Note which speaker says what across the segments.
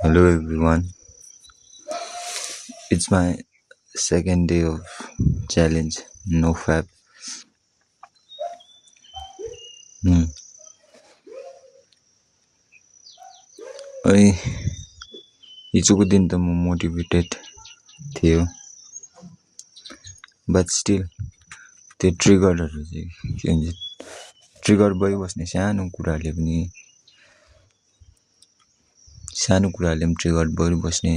Speaker 1: Hello everyone. It's my second day of challenge, no fab. अनि हिजोको दिन त म मोटिभेटेड थियो, बट स्टिल त्यो ट्रिगरहरू चाहिँ के हुन्छ, ट्रिगर भइबस्ने सानो कुराहरूले पनि ट्रिगर भइबस्ने।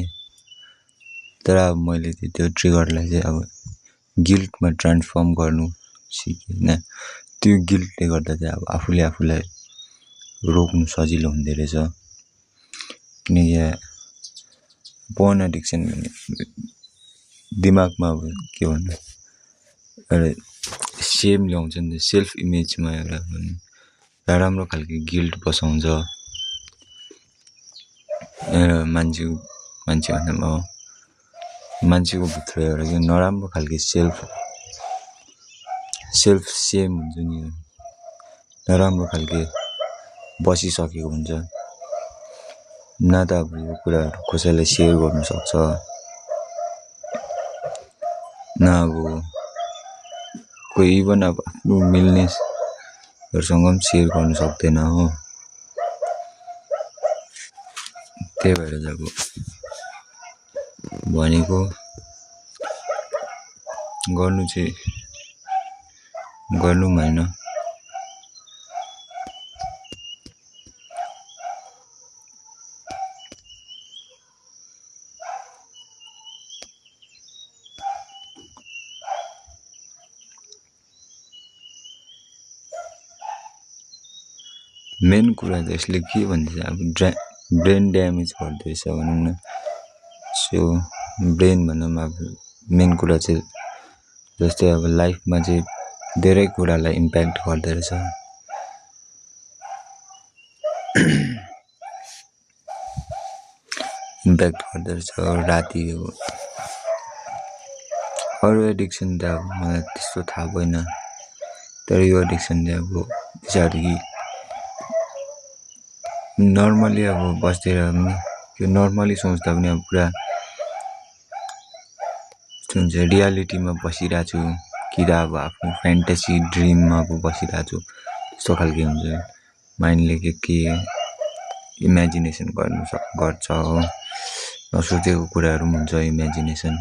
Speaker 1: तर अब मैले त्यो ट्रिगरलाई चाहिँ अब गिल्टमा ट्रान्सफर्म गर्नु सिकेँ होइन। त्यो गिल्टले गर्दा चाहिँ अब आफूलाई रोक्नु सजिलो हुँदो रहेछ। किनकि पोर्न एडिक्सन भन्ने दिमागमा अब के भन्नु, एउटा सेम ल्याउँछ नि त, सेल्फ इमेजमा एउटा नराम्रो खालको गिल्ट बसाउँछ मान्छेको भित्र एउटा के नराम्रो खालको सेल्फ सेम हुन्छ नि, नराम्रो खालको बसिसकेको हुन्छ। न त अब यो कुराहरू कसैलाई सेयर गर्नु सक्छ, न अब कोही इभन अब आफ्नो मिल्नेहरूसँग पनि सेयर गर्नु सक्दैन हो। त्यही भएर चाहिँ अब भनेको गर्नु चाहिँ गर्नु भएन। मेन कुरा त यसले के भन्छ, अब ब्रेन ड्यामेज गर्दैछ भनौँ न। सो ब्रेन भनौँ, अब मेन कुरा चाहिँ जस्तै अब लाइफमा चाहिँ धेरै कुरालाई इम्प्याक्ट गर्दो रहेछ। राति अब अरू एडिक्सन त अब मलाई त्यस्तो थाहा भएन, तर यो एडिक्सन चाहिँ अब पछाडि नर्मली अब बस्दै पनि त्यो नर्मली सोच्दा पनि अब पुरा हुन्छ रियालिटीमा बसिरहेको छु कि त अब आफ्नो फ्यान्टेसी ड्रिममा अब बसिरहेको छु, त्यस्तो खालको हुन्छ। माइन्डले के इमेजिनेसन गर्छ हो, नसोचेको कुराहरू पनि हुन्छ इमेजिनेसन।